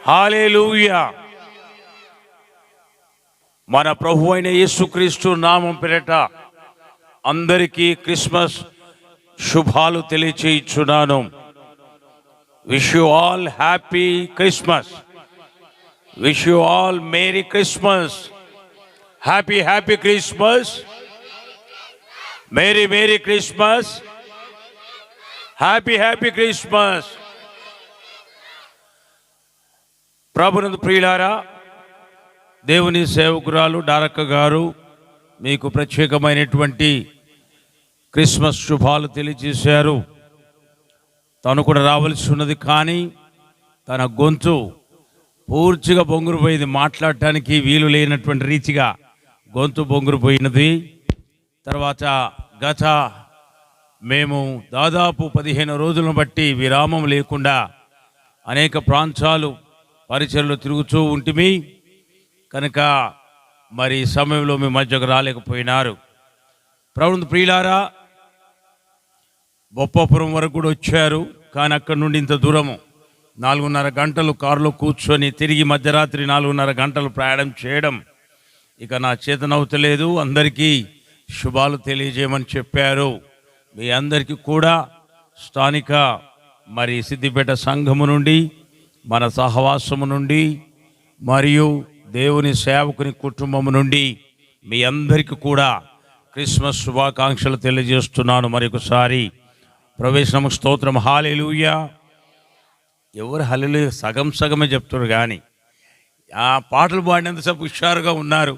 హల్లెలూయా. మన ప్రభు అయిన యేసుక్రీస్తు నామం పేరిట అందరికీ క్రిస్మస్ శుభాలు తెలియచేయుచున్నాను. Wish you all happy Christmas. Wish you all merry Christmas. Happy Christmas. Merry Christmas. Happy Christmas. ప్రభునందు ప్రియులారా, దేవుని సేవకురాలు డారక్క గారు మీకు ప్రత్యేకమైనటువంటి క్రిస్మస్ శుభాలు తెలియజేశారు. తను కూడా రావాల్సి ఉన్నది, కానీ తన గొంతు పూర్తిగా బొంగురుపోయింది. మాట్లాడటానికి వీలు లేనటువంటి రీతిగా గొంతు బొంగురుపోయినది. తర్వాత మేము దాదాపు 15 రోజులను బట్టి విరామం లేకుండా అనేక ప్రాంతాలు పరిచయలో తిరుగుతూ ఉంటిమి కనుక మరి సమయంలో మీ మధ్యకు రాలేకపోయినారు. ప్రభువు ప్రియులారా, బొప్పాపురం వరకు కూడా వచ్చారు, కానీ అక్కడి నుండి ఇంత దూరము 4.5 గంటలు కారులో కూర్చొని తిరిగి మధ్యరాత్రి 4.5 గంటలు ప్రయాణం చేయడం ఇక నా చేతనవుతలేదు. అందరికీ శుభాలు తెలియజేయమని చెప్పారు. మీ అందరికీ కూడా స్థానిక మరి సిద్దిపేట సంఘము నుండి, మన సహవాసము నుండి, మరియు దేవుని సేవకుని కుటుంబము నుండి మీ అందరికీ కూడా క్రిస్మస్ శుభాకాంక్షలు తెలియజేస్తున్నాను. మరొకసారి ప్రవేశనము స్తోత్రం. హల్లెలూయా. ఎవరు హల్లెలూయా సగమే చెప్తున్నారు, కానీ ఆ పాటలు పాడినంతసేపు హుషారుగా ఉన్నారు,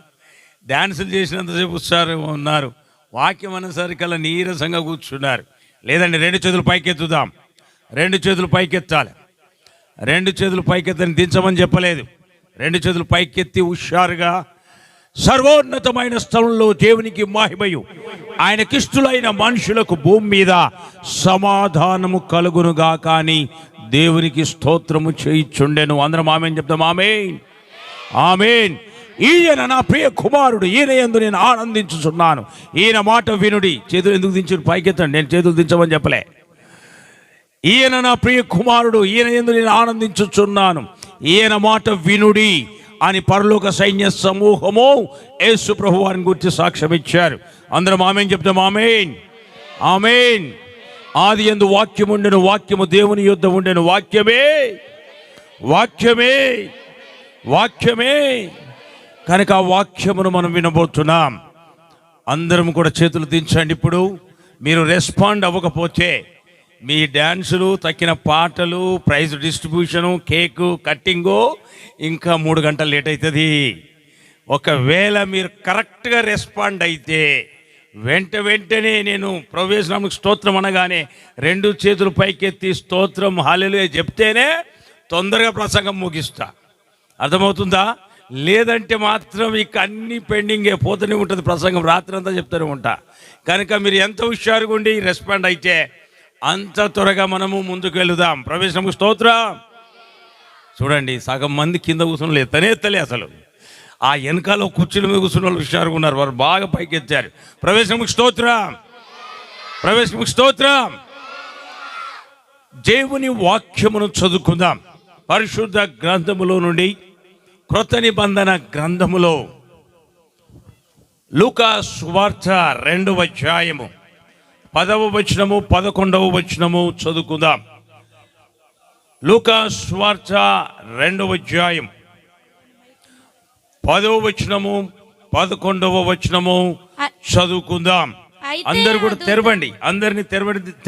డ్యాన్సులు చేసినంతసేపు హుషారుగా ఉన్నారు, వాక్యం అనేసరికల్లా నీరసంగా కూర్చున్నారు. లేదండి, 2 చేతులు పైకెత్తుదాం. 2 చేతులు పైకెత్తాలి. 2 చేతులు పైకెత్తని దించమని చెప్పలేదు. 2 చేతులు పైకెత్తి హుషారుగా సర్వోన్నతమైన స్థలంలో దేవునికి మహిమయు ఆయనకిష్టులైన మనుషులకు భూమి మీద సమాధానము కలుగునుగా, కానీ దేవునికి స్తోత్రము చేయిచుండెను. అందరం ఆమేన్ చెప్తాం. ఆమేన్, ఆమేన్. ఈయన నా ప్రియ కుమారుడు, ఈయన యందు నేను ఆనందించుచున్నాను. ఈయన మాట వినుడి. చేతులు ఎందుకు దించు? పైకెత్తండి. నేను చేతులు దించమని చెప్పలే. ఈయన నా ప్రియ కుమారుడు, ఈయన యందు నేను ఆనందించుచున్నాను, ఈయన మాట వినుడి అని పరలోక సైన్య సమూహము యేసు ప్రభు వారిని గురించి సాక్ష్యం ఇచ్చారు. అందరం ఆమేన్ చెప్తాం. ఆమేన్, ఆమేన్. ఆది యందు వాక్యము ఉండెను, వాక్యము దేవుని యొద్ద ఉండెను, వాక్యమే వాక్యమే వాక్యమే. కనుక ఆ వాక్యమును మనం వినబోతున్నాం. అందరం కూడా చేతులు దించండి. ఇప్పుడు మీరు రెస్పాండ్ అవ్వకపోతే మీ డ్యాన్సులు, తక్కిన పాటలు, ప్రైజ్ డిస్ట్రిబ్యూషను, కేకు కట్టింగు ఇంకా 3 గంటలు లేట్ అవుతుంది. ఒకవేళ మీరు కరెక్ట్గా రెస్పాండ్ అయితే వెంటనే నేను ప్రవేశనామకు స్తోత్రం అనగానే 2 చేతులు పైకెత్తి స్తోత్రం హల్లెలూయా చెప్తేనే తొందరగా ప్రసంగం ముగిస్తా. అర్థమవుతుందా? లేదంటే మాత్రం ఇక అన్ని పెండింగే పోతూనే ఉంటుంది. ప్రసంగం రాత్రి అంతా చెప్తూనే ఉంటా. కనుక మీరు ఎంత హుషారుగా ఉండి రెస్పాండ్ అయితే అంత త్వరగా మనము ముందుకు వెళుదాం. ప్రవేశనకు స్తోత్రం. చూడండి, సగం మంది కింద కూర్చున్న ఎత్తలే అసలు. ఆ వెనకాల కుర్చీల మీద కూర్చున్న వాళ్ళు హుషారుగా ఉన్నారు, వారు బాగా పైకి ఎత్తారు. ప్రవేశనకు స్తోత్రం, ప్రవేశనకు స్తోత్రం. దేవుని వాక్యమును చదువుకుందాం. పరిశుద్ధ గ్రంథములో నుండి క్రొత్త నిబంధన గ్రంథములో లూకా సువార్త 2వ అధ్యాయము 10వ వచనము 11వ వచనము చదువుకుందాం. లూకా సువార్త 2వ అధ్యాయం 10వ వచనము 11వ వచనము చదువుకుందాం. అందరు కూడా తెరవండి. అందరినీ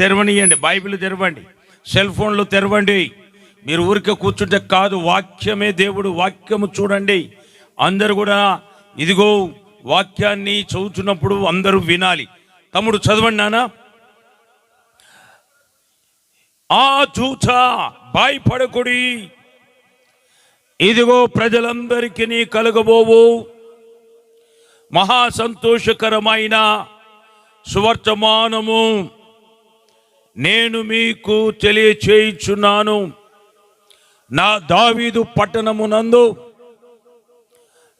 తెరవనియండి. బైబిల్ తెరవండి, సెల్ ఫోన్లు తెరవండి. మీరు ఊరికే కూర్చుంటే కాదు, వాక్యమే దేవుడు. వాక్యము చూడండి. అందరు కూడా ఇదిగో వాక్యాన్ని చదువుతున్నప్పుడు అందరూ వినాలి. తమ్ముడు చదవండి నాన్న. ఆ దూత భయపడకుడి, ఇదిగో ప్రజలందరికీ కలగబోవు మహా సంతోషకరమైన సువర్తమానము నేను మీకు తెలియచేయుచున్నాను. నా దావీదు పట్టణమునందు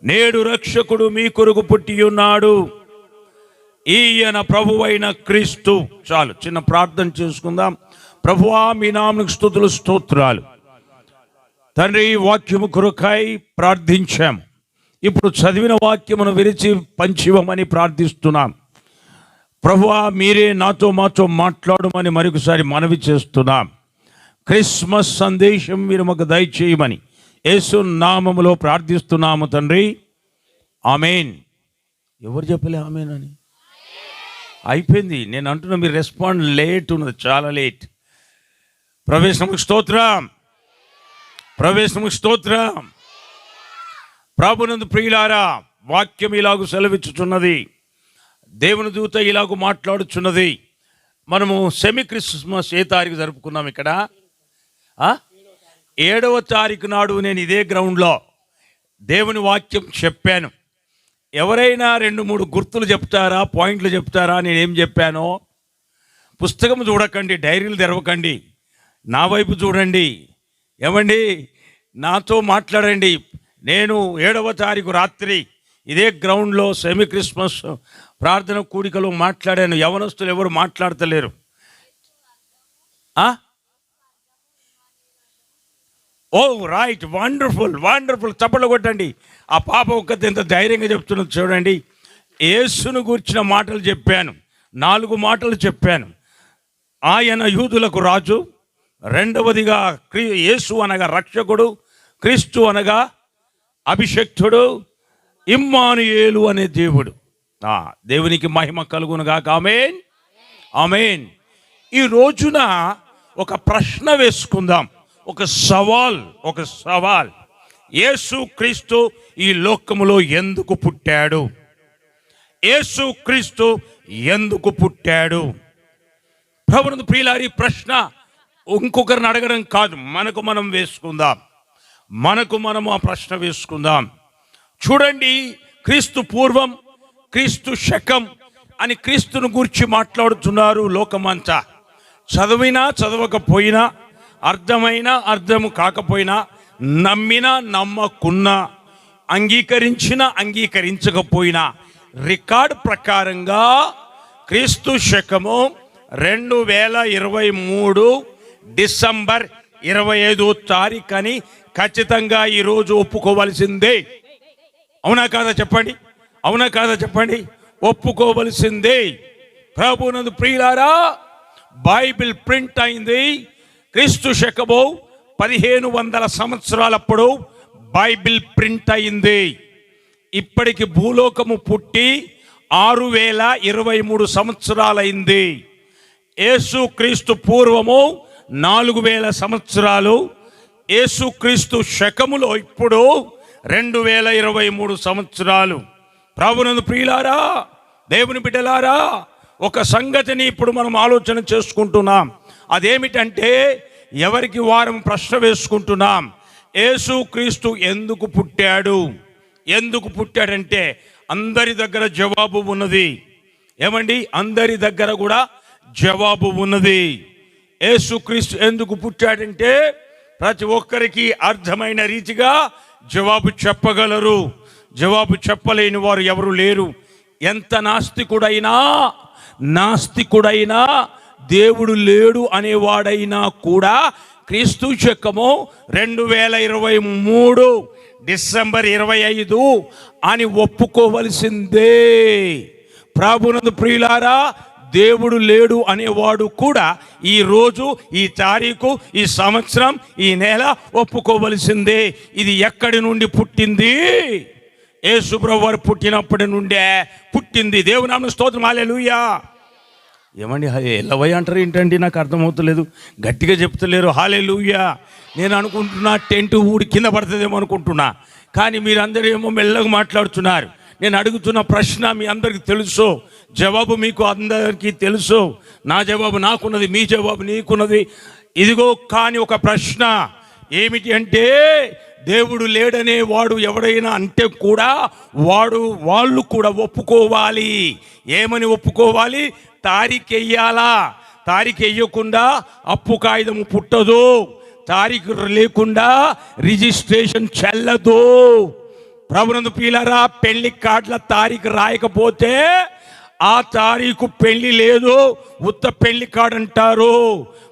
నేడు రక్షకుడు మీ కొరకు పుట్టి ఉన్నాడు, ఈయన ప్రభువైన క్రీస్తు. చాలు, చిన్న ప్రార్థన చేసుకుందాం. ప్రభువా, మీ నామమునకు స్తుతులు స్తోత్రాలు. తండ్రి, వాక్యము కొరకై ప్రార్థించాం. ఇప్పుడు చదివిన వాక్యమును విరిచి పంచివమని ప్రార్థిస్తున్నాం. ప్రభువా, మీరే నాతో మాతో మాట్లాడమని మరొకసారి మనవి చేస్తున్నాం. క్రిస్మస్ సందేశం మీరు మాకు దయచేయమని యేసు నామములో ప్రార్థిస్తున్నాము తండ్రి, ఆమేన్. ఎవరు చెప్పలే ఆమేన్ అని? అయిపోయింది. నేను అంటున్నా, మీరు రెస్పాండ్ లేట్ ఉన్నది, చాలా లేట్. ప్రవేశముకు స్తోత్రం, ప్రవేశముకు స్తోత్రం. ప్రభునందు ప్రియులారా, వాక్యం ఇలాగూ సెలవిచ్చుచున్నది, దేవుని దూత ఇలాగూ మాట్లాడుచున్నది. మనము సెమీ క్రిస్మస్ ఏ తారీఖు జరుపుకున్నాం? ఇక్కడ 7వ తారీఖు నాడు నేను ఇదే గ్రౌండ్లో దేవుని వాక్యం చెప్పాను. ఎవరైనా 2-3 గుర్తులు చెప్తారా, పాయింట్లు చెప్తారా నేనేం చెప్పానో? పుస్తకం చూడకండి, డైరీలు తెరవకండి, నా వైపు చూడండి. ఏమండి, నాతో మాట్లాడండి. నేను 7వ తారీఖు రాత్రి ఇదే గ్రౌండ్లో సెమీ క్రిస్మస్ ప్రార్థన కూడికలో మాట్లాడాను. యవనస్తులు ఎవరు మాట్లాడతలేరు. ఓ రైట్, వండర్ఫుల్ వండర్ఫుల్. చప్పట్లు కొట్టండి. ఆ పాప ఒక్కతే ఎంత ధైర్యంగా చెప్తున్నది చూడండి. యేసును గూర్చిన మాటలు చెప్పాను, 4 మాటలు చెప్పాను. ఆయన యూదులకు రాజు, రెండవదిగా యేసు అనగా రక్షకుడు, క్రీస్తు అనగా అభిషక్తుడు, ఇమ్మానుయేలు అనే దేవుడు. దేవునికి మహిమ కలుగునుగాక. ఆమేన్, ఆమేన్. ఈ రోజున ఒక ప్రశ్న వేసుకుందాం, ఒక సవాల్. యేసు క్రీస్తు ఈ లోకములో ఎందుకు పుట్టాడు? యేసు క్రీస్తు ఎందుకు పుట్టాడు? ప్రభువునందు ప్రియులారా, ఈ ప్రశ్న ఇంకొకరిని అడగడం కాదు, మనకు మనం వేసుకుందాం. మనకు మనం ఆ ప్రశ్న వేసుకుందాం. చూడండి, క్రీస్తు పూర్వం, క్రీస్తు శకం అని క్రీస్తును గూర్చి మాట్లాడుతున్నారు లోకమంతా. చదివినా చదవకపోయినా, అర్థమైనా అర్థము కాకపోయినా, నమ్మినా నమ్మకున్నా, అంగీకరించినా అంగీకరించకపోయినా, రికార్డు ప్రకారంగా క్రీస్తు శకము 2023 డిసెంబర్ 25వ తారీఖు అని ఖచ్చితంగా ఈరోజు ఒప్పుకోవలసిందే. అవునా కాదా చెప్పండి? అవునా కాదా చెప్పండి? ఒప్పుకోవలసిందే. ప్రభువునందు ప్రియులారా, బైబిల్ ప్రింట్ అయింది క్రీస్తు శకము 1500 సంవత్సరాలప్పుడు బైబిల్ ప్రింట్ అయింది. ఇప్పటికి భూలోకము పుట్టి 6023 సంవత్సరాలైంది. యేసు క్రీస్తు పూర్వము 4000 సంవత్సరాలు. యేసు క్రీస్తు శకములో ఇప్పుడు 2023 సంవత్సరాలు. ప్రభువునందు ప్రియులారా, దేవుని బిడ్డలారా, ఒక సంగతిని ఇప్పుడు మనం ఆలోచన చేసుకుంటున్నాం. అదేమిటంటే, ఎవరికి వారం ప్రశ్న వేసుకుంటున్నాం. యేసు క్రీస్తు ఎందుకు పుట్టాడు? ఎందుకు పుట్టాడంటే అందరి దగ్గర జవాబు ఉన్నది. ఏమండి, అందరి దగ్గర కూడా జవాబు ఉన్నది. యేసు క్రీస్తు ఎందుకు పుట్టాడంటే ప్రతి ఒక్కరికి అర్థమైన రీతిగా జవాబు చెప్పగలరు. జవాబు చెప్పలేని వారు ఎవరు లేరు. ఎంత నాస్తికుడైనా దేవుడు లేడు అనేవాడైనా కూడా క్రీస్తు శకము 2023 డిసెంబర్ 25 అని ఒప్పుకోవలసిందే. ప్రభువునందు ప్రియులారా, దేవుడు లేడు అనేవాడు కూడా ఈ రోజు, ఈ తారీఖు, ఈ సంవత్సరం, ఈ నెల ఒప్పుకోవలసిందే. ఇది ఎక్కడి నుండి పుట్టింది? యేసు ప్రభువు వారు పుట్టినప్పటి నుండే పుట్టింది. దేవుని నామమున స్తోత్రం, హల్లెలూయా. ఏమండి, ఎల్లవయ్య అంటారు ఏంటండి? నాకు అర్థమవుతలేదు, గట్టిగా చెప్తలేరు. హల్లెలూయా. నేను అనుకుంటున్నా టెంట్ ఊడి కింద పడుతుందేమో అనుకుంటున్నా, కానీ మీరందరూ ఏమో మెల్లగా మాట్లాడుతున్నారు. నేను అడుగుతున్న ప్రశ్న మీ అందరికీ తెలుసు, జవాబు మీకు అందరికీ తెలుసు. నా జవాబు నాకున్నది, మీ జవాబు నీకున్నది. ఇదిగో, కానీ ఒక ప్రశ్న ఏమిటి అంటే, దేవుడు లేడనే వాడు ఎవడైనా అంటే కూడా వాళ్ళు కూడా ఒప్పుకోవాలి. ఏమని ఒప్పుకోవాలి? తారీఖు వెయ్యాలా. తారీఖు వెయ్యకుండా అప్పు కాగితం పుట్టదు. తారీఖు లేకుండా రిజిస్ట్రేషన్ చెల్లదు. ప్రభునందు ప్రియులారా, పెళ్లి కార్డుల తారీఖు రాయకపోతే ఆ తారీఖు పెళ్లి లేదు, ఉత్త పెళ్లి కార్డు అంటారు.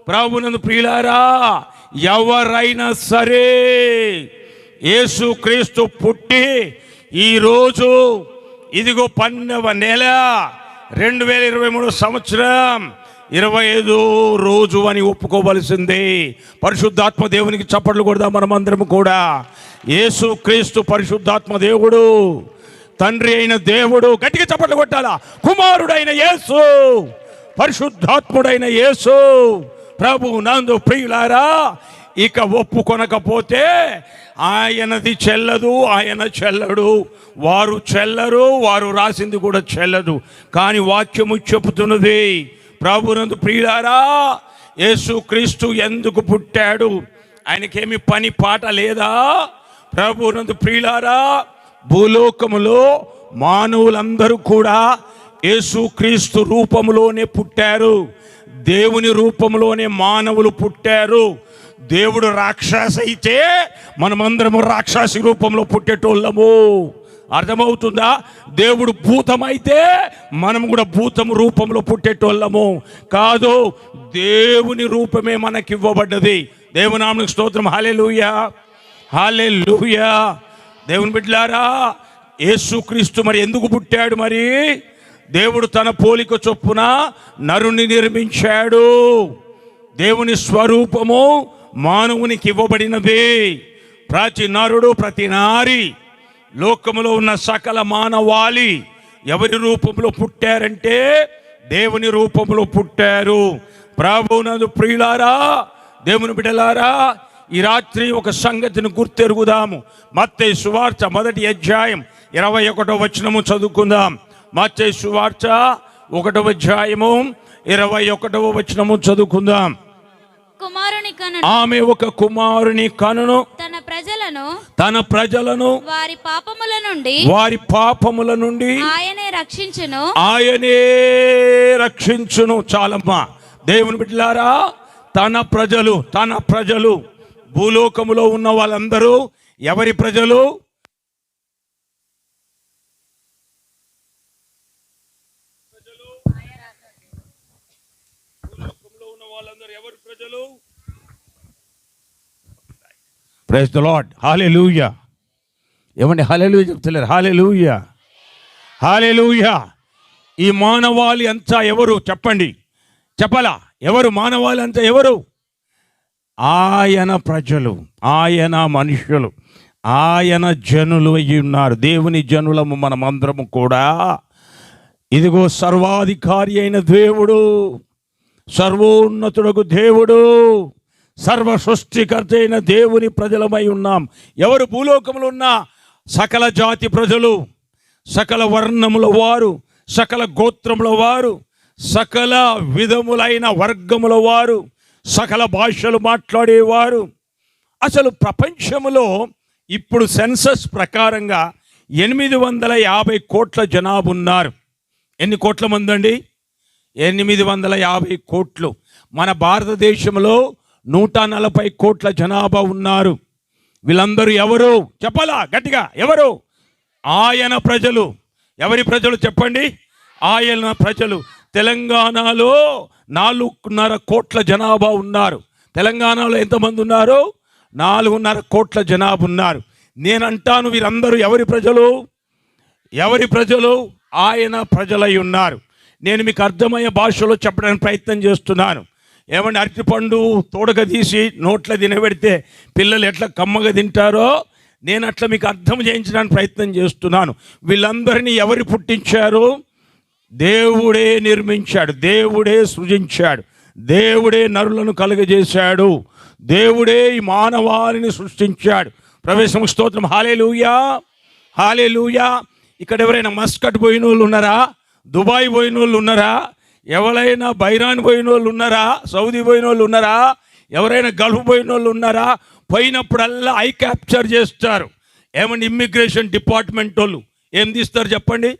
ప్రభునందు ప్రియులారా, ఎవరైనా సరే యేసుక్రీస్తు పుట్టి ఈరోజు ఇదిగో 12వ నెల 2023 సంవత్సరం 25 రోజు అని ఒప్పుకోవలసిందే. పరిశుద్ధాత్మ దేవునికి చప్పట్లు కొడదాం మనమందరం కూడా. యేసుక్రీస్తు పరిశుద్ధాత్మ దేవుడు, తండ్రి అయిన దేవుడు, గట్టిగా చప్పట్లు కొట్టాలా. కుమారుడైన యేసు, పరిశుద్ధాత్ముడైన యేసు ప్రభు నందు ప్రియులారా, ఇక ఒప్పుకొనకపోతే ఆయనది చెల్లదు, ఆయన చెల్లడు, వారు చెల్లరు, వారు రాసింది కూడా చెల్లదు. కానీ వాక్యము చెబుతున్నది, ప్రభునందు ప్రియులారా, యేసుక్రీస్తు ఎందుకు పుట్టాడు? ఆయనకేమి పని పాట లేదా? ప్రభునందు ప్రియులారా, భూలోకములో మానవులందరూ కూడా యేసుక్రీస్తు రూపంలోనే పుట్టారు, దేవుని రూపంలోనే మానవులు పుట్టారు. దేవుడు రాక్షస అయితే మనమందరము రాక్షసి రూపంలో పుట్టేటోళ్ళము. అర్థమవుతుందా? దేవుడు భూతమైతే మనం కూడా భూతము రూపంలో పుట్టేటోళ్ళము కాదు. దేవుని రూపమే మనకి ఇవ్వబడ్డది. దేవుని నామమునకు స్తోత్రం. హల్లెలూయా, హల్లెలూయా. దేవుని బిడ్డలారా, యేసుక్రీస్తు మరి ఎందుకు పుట్టాడు? మరి దేవుడు తన పోలిక చొప్పున నరుని నిర్మించాడు. దేవుని స్వరూపము మానవునికి ఇవ్వబడినది. ప్రతి నరుడు, ప్రతి నారి, లోకములో ఉన్న సకల మానవాళి ఎవరి రూపంలో పుట్టారంటే దేవుని రూపంలో పుట్టారు. ప్రభువునందు ప్రియులారా, దేవుని బిడ్డలారా, ఈ రాత్రి ఒక సంగతిని గుర్తెరుగుదాము. మత్తయి సువార్త 1వ అధ్యాయం 21వ వచనము చదువుకుందాం. మత్తయి సువార్త 1వ అధ్యాయము 21వ వచనము చదువుకుందాం. ఆమె ఒక కుమారుని కనును, తన ప్రజలను వారి పాపముల నుండి ఆయనే రక్షించును. చాలమ్మా దేవుని బిడ్డలారా, తన ప్రజలు భూలోకములో ఉన్న వాళ్ళందరూ ఎవరి ప్రజలు? భూలోకంలో ఉన్న వాళ్ళందరూ ఎవరి ప్రజలు? Praise the Lord. హల్లెలూయా. ఏమండి హల్లెలూయా చెప్తలేరు? హల్లెలూయా, హల్లెలూయా. ఈ మానవాళి అంతా ఎవరు చెప్పండి? చెప్పాలా? ఎవరు మానవాళి అంతా? ఎవరు? ఆయన ప్రజలు, ఆయన మనుషులు, ఆయన జనులు అయి ఉన్నారు. దేవుని జనులము మనమందరము కూడా. ఇదిగో సర్వాధికారి అయిన దేవుడు, సర్వోన్నతుడకు దేవుడు, సర్వ సృష్టికర్త అయిన దేవుని ప్రజలమై ఉన్నాం. ఎవరు? భూలోకములో ఉన్న సకల జాతి ప్రజలు, సకల వర్ణముల వారు, సకల గోత్రముల వారు, సకల విధములైన వర్గముల వారు, సకల భాషలు మాట్లాడేవారు. అసలు ప్రపంచంలో ఇప్పుడు సెన్సస్ ప్రకారంగా 850 కోట్ల జనాభా ఉన్నారు. ఎన్ని కోట్ల మంది అండి? 850 కోట్లు. మన భారతదేశంలో 140 కోట్ల జనాభా ఉన్నారు. వీళ్ళందరూ ఎవరు? చెప్పాలా గట్టిగా? ఎవరు? ఆయన ప్రజలు. ఎవరి ప్రజలు చెప్పండి? ఆయన ప్రజలు. తెలంగాణలో 4.5 కోట్ల జనాభా ఉన్నారు. తెలంగాణలో ఎంతమంది ఉన్నారు? 4.5 కోట్ల జనాభా ఉన్నారు. నేనంటాను, వీరందరూ ఎవరి ప్రజలు? ఎవరి ప్రజలు? ఆయన ప్రజలై ఉన్నారు. నేను మీకు అర్థమయ్యే భాషలో చెప్పడానికి ప్రయత్నం చేస్తున్నాను. ఏమంటే అరటిపండు తోడక తీసి నోట్లో తినబెడితే పిల్లలు ఎట్లా కమ్మగా తింటారో, నేను అట్లా మీకు అర్థం చేయించడానికి ప్రయత్నం చేస్తున్నాను. వీళ్ళందరినీ ఎవరు పుట్టించారు? దేవుడే నిర్మించాడు, దేవుడే సృజించాడు, దేవుడే నరులను కలుగజేశాడు, దేవుడే ఈ మానవాళిని సృష్టించాడు. ప్రవేశం స్తోత్రం. హల్లెలూయా, హల్లెలూయా. ఇక్కడ ఎవరైనా మస్కట్ పోయిన వాళ్ళు ఉన్నారా? దుబాయ్ పోయిన వాళ్ళు ఉన్నారా? ఎవరైనా బైరాన్ పోయిన వాళ్ళు ఉన్నారా? సౌదీ పోయిన వాళ్ళు ఉన్నారా? ఎవరైనా గల్ఫ్ పోయిన వాళ్ళు ఉన్నారా? పోయినప్పుడల్లా ఐ క్యాప్చర్ చేస్తారు. ఏమంటే ఇమ్మిగ్రేషన్ డిపార్ట్మెంట్ వాళ్ళు ఏం తీస్తారు చెప్పండి?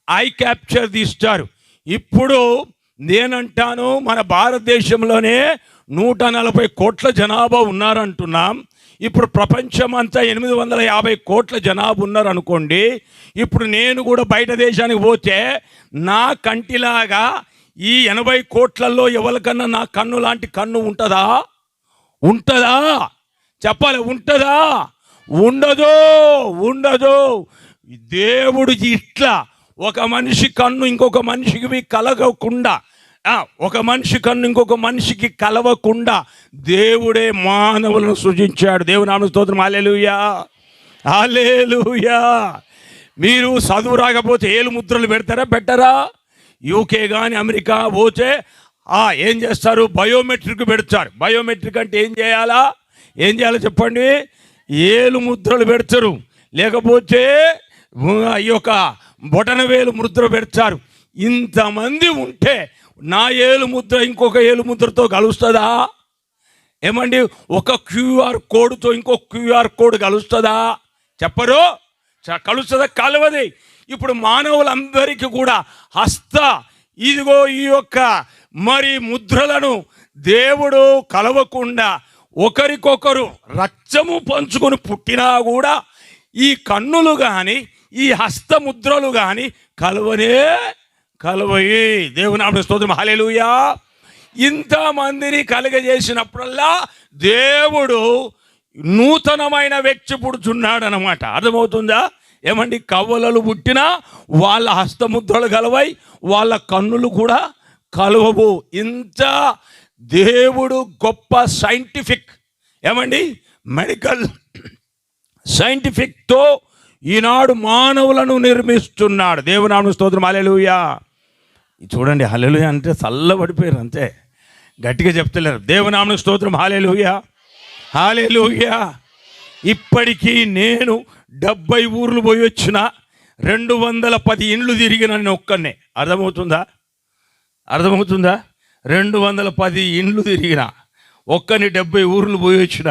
ఐ క్యాప్చర్ తీస్తారు. ఇప్పుడు నేనంటాను, మన భారతదేశంలోనే 140 కోట్ల జనాభా ఉన్నారంటున్నాం. ఇప్పుడు ప్రపంచం అంతా 850 కోట్ల జనాభా ఉన్నారు అనుకోండి. ఇప్పుడు నేను కూడా బయట దేశానికి పోతే నా కంటిలాగా ఈ 80 కోట్లలో ఎవరికన్నా నా కన్ను లాంటి కన్ను ఉంటుందా? ఉంటుందా? చెప్పాలి, ఉంటుందా? ఉండదు, ఉండదు. దేవుడు ఇట్లా ఒక మనిషి కన్ను ఇంకొక మనిషికి కలగకుండా, ఒక మనిషి కన్ను ఇంకొక మనిషికి కలవకుండా దేవుడే మానవులను సృజించాడు. దేవుని నామమున స్తోత్రం. హల్లెలూయా, హల్లెలూయా. మీరు చదువు రాకపోతే ఏలు ముద్రలు పెడతారా? పెట్టరా? యూకే కానీ అమెరికా పోతే ఏం చేస్తారు? బయోమెట్రిక్ పెడతారు. బయోమెట్రిక్ అంటే ఏం చేయాలో చెప్పండి? ఏలు ముద్రలు పెడతారు, లేకపోతే ఈ యొక్క బొటన వేలు ముద్ర పెడతారు. ఇంతమంది ఉంటే నా ఏలు ముద్ర ఇంకొక ఏలు ముద్రతో కలుస్తుందా? ఏమండి, ఒక క్యూఆర్ కోడ్తో ఇంకొక క్యూఆర్ కోడ్ కలుస్తుందా? చెప్పరు. కలుస్తుందా? కలవది. ఇప్పుడు మానవులందరికీ కూడా ఇదిగో ఈ యొక్క మరి ముద్రలను దేవుడు కలవకుండా ఒకరికొకరు రక్తము పంచుకొని పుట్టినా కూడా ఈ కన్నులు కానీ ఈ హస్తముద్రలు కానీ కలవయి. దేవుని నామమున స్తోత్రం. హల్లెలూయా. ఇంతమందిని కలగజేసినప్పుడల్లా దేవుడు నూతనమైన వ్యక్తి పుడుచున్నాడు అన్నమాట. అర్థమవుతుందా? ఏమండి, కవలలు పుట్టినా వాళ్ళ హస్తముద్రలు కలవై, వాళ్ళ కన్నులు కూడా కలవవు. ఇంత దేవుడు గొప్ప సైంటిఫిక్, ఏమండి, మెడికల్ సైంటిఫిక్తో ఈనాడు మానవులను నిర్మిస్తున్నాడు. దేవుని నామమున స్తోత్రం. హల్లెలూయా. చూడండి, హల్లెలూయా అంటే చల్లబడిపోయారు అంతే, గట్టిగా చెప్తలేరు. దేవుని నామమున స్తోత్రం. హల్లెలూయా, హల్లెలూయా. ఇప్పటికీ నేను 70 ఊర్లు పోయి వచ్చిన, 210 ఇండ్లు తిరిగిన నేను ఒక్కనే. అర్థమవుతుందా? 210 ఇండ్లు తిరిగిన ఒక్కని, 70 ఊర్లు పోయి వచ్చిన.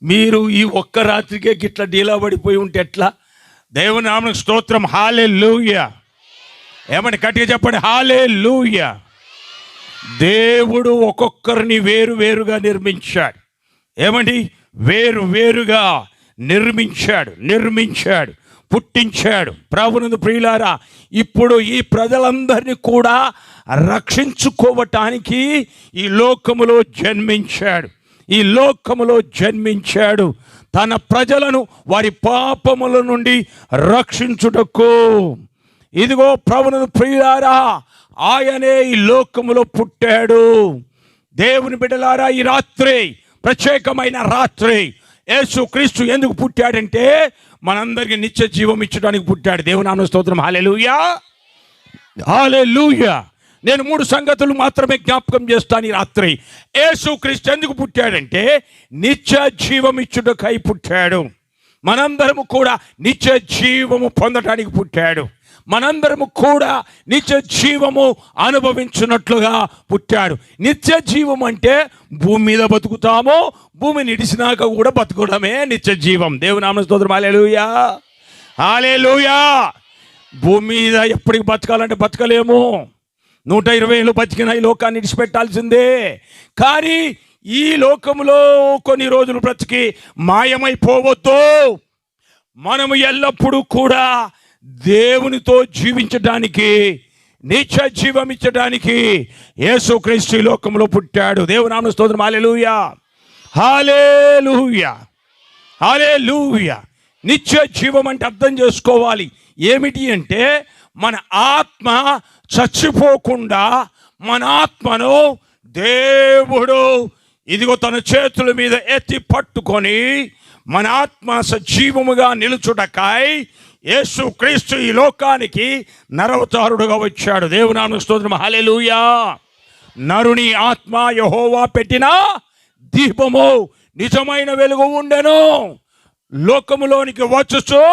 మీరు ఈ ఒక్క రాత్రికే గిట్లా డీలా పడిపోయి ఉంటే ఎట్లా? దేవుని నామమున స్తోత్రం. హల్లెలూయా. ఏమండి, గట్టిగా చెప్పండి, హల్లెలూయా. దేవుడు ఒక్కొక్కరిని వేరుగా నిర్మించాడు. ఏమండి, వేరుగా నిర్మించాడు, పుట్టించాడు. ప్రభునందు ప్రియులారా, ఇప్పుడు ఈ ప్రజలందరినీ కూడా రక్షించుకోవటానికి ఈ లోకములో జన్మించాడు. తన ప్రజలను వారి పాపముల నుండి రక్షించుటకు. ఇదిగో ప్రభునందు ప్రియులారా, ఆయనే ఈ లోకములో పుట్టాడు. దేవుని బిడ్డలారా, ఈ రాత్రి ప్రత్యేకమైన రాత్రి. యేసుక్రీస్తు ఎందుకు పుట్టాడంటే మనందరికీ నిత్య జీవం ఇచ్చడానికి పుట్టాడు. దేవుని నామమున స్తోత్రం. హల్లెలూయా, హల్లెలూయా. నేను 3 సంగతులు మాత్రమే జ్ఞాపకం చేస్తాను ఈ రాత్రి. యేసుక్రీస్తు ఎందుకు పుట్టాడంటే నిత్య జీవం ఇచ్చుటకై పుట్టాడు. మనందరము కూడా నిత్య జీవము పొందటానికి పుట్టాడు. మనందరము కూడా నిత్య జీవము అనుభవించున్నట్లుగా పుట్టాడు. నిత్య జీవం అంటే భూమి మీద బతుకుతాము, భూమిని ఇడిసినాక కూడా బతుకడమే నిత్య జీవం. దేవుని నామమున స్తోత్రం. హల్లెలూయా, హల్లెలూయా. భూమి మీద ఎప్పటికి బతకాలంటే బతకలేము. 120 ఏళ్ళు బతికిన ఈ లోకాన్ని ఇడిచిపెట్టాల్సిందే. కానీ ఈ లోకంలో కొన్ని రోజులు బ్రతికి మాయమైపోవద్దు. మనము ఎల్లప్పుడూ కూడా దేవునితో జీవించడానికి, నిత్య జీవం ఇచ్చడానికి యేసుక్రీస్తు ఈ లోకంలో పుట్టాడు. దేవుని నామమున స్తోత్రం. హల్లెలూయా, హల్లెలూయా, హల్లెలూయా. నిత్య జీవం అంటే అర్థం చేసుకోవాలి. ఏమిటి అంటే మన ఆత్మ చచ్చిపోకుండా మన ఆత్మను దేవుడు ఇదిగో తన చేతుల మీద ఎత్తి పట్టుకొని మన ఆత్మ సజీవముగా నిలుచుటకై యేసుక్రీస్తు ఈ లోకానికి నరవతారుడుగా వచ్చాడు. దేవుని నామమున స్తోత్రం. హల్లెలూయా. నరుని ఆత్మ యెహోవా పెట్టిన దీపము, నిజమైన వెలుగు ఉండెను. లోకములోనికి వచ్చుచు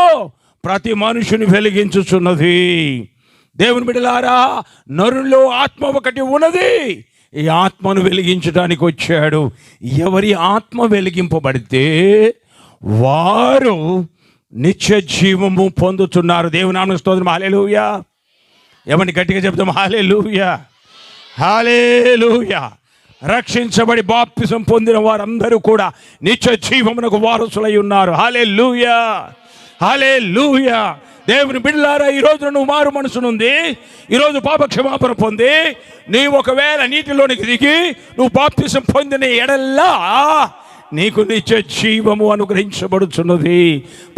ప్రతి మనుషుని వెలిగించుచున్నది. దేవుని బిడ్డలారా, నరునిలో ఆత్మ ఒకటి ఉన్నది. ఈ ఆత్మను వెలిగించడానికి వచ్చాడు. ఎవరి ఆత్మ వెలిగింపబడితే వారు నిత్య జీవము పొందుతున్నారు. దేవుని నామమున స్తోత్రం. హల్లెలూయా. ఏమండి, గట్టిగా చెప్తాం, హల్లెలూయా, హల్లెలూయా. రక్షించబడి బాప్తిసం పొందిన వారందరూ కూడా నిత్య జీవమునకు వారసులై ఉన్నారు. హల్లెలూయా, హల్లెలూయా. దేవుని బిడ్డలారా, ఈ రోజు నువ్వు మారు మనసునుంది, ఈరోజు పాప క్షమాపణ పొంది నీవు ఒకవేళ నీటిలోనికి దిగి నువ్వు బాప్తిసం పొందిన ఎడల్లా నీకు నిత్య జీవము అనుగ్రహించబడుతున్నది.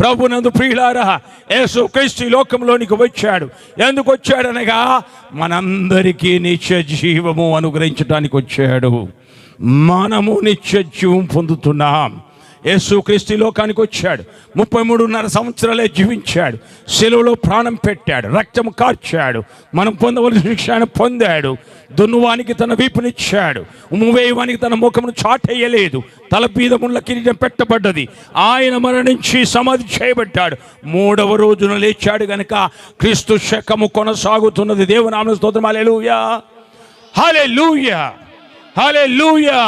ప్రభునందు ప్రియులారా, యేసు క్రీస్తు లోకంలోనికి వచ్చాడు. ఎందుకు వచ్చాడనగా మనందరికీ నిత్య జీవము అనుగ్రహించడానికి వచ్చాడు. మనము నిత్య జీవం పొందుతున్నాం. యేసు క్రీస్తు లోకానికి వచ్చాడు, 33.5 సంవత్సరాలే జీవించాడు, శిలువలో ప్రాణం పెట్టాడు, రక్తం కార్చాడు, మనం పొందవలసిన శిక్ష ఆయన పొందాడు. దున్నువానికి తన వీపునిచ్చాడు, ఉమ్మువేయవానికి తన ముఖమును చాటేయలేదు, తల మీద ముళ్ళ కిరీటం పెట్టబడ్డది. ఆయన మరణించి సమాధి చేయబడ్డాడు, 3వ రోజున లేచాడు గనుక క్రీస్తు శకము కొనసాగుతున్నది. దేవుని నామమున స్తోత్రం. హల్లెలూయా, హల్లెలూయా, హల్లెలూయా.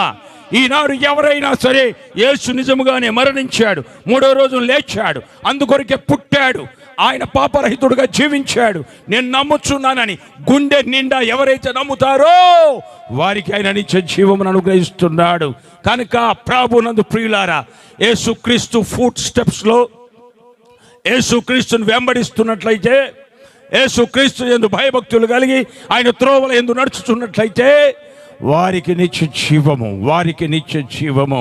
ఈనాడు ఎవరైనా సరే యేసు నిజముగానే మరణించాడు, 3వ రోజున లేచాడు, అందుకొరకే పుట్టాడు, ఆయన పాపరహితుడుగా జీవించాడు, నేను నమ్ముచున్నానని గుండె నిండా ఎవరైతే నమ్ముతారో వారికి ఆయన నిత్య జీవమును అనుగ్రహిస్తున్నాడు. కనుక ప్రభునందు ప్రియులారా, యేసుక్రీస్తు ఫుట్ స్టెప్స్లో యేసుక్రీస్తుని వెంబడిస్తున్నట్లయితే, యేసుక్రీస్తు యందు భయభక్తులు కలిగి ఆయన త్రోవల యందు నడుచుచున్నట్లయితే వారికి నిత్య జీవము, వారికి నిత్య జీవము.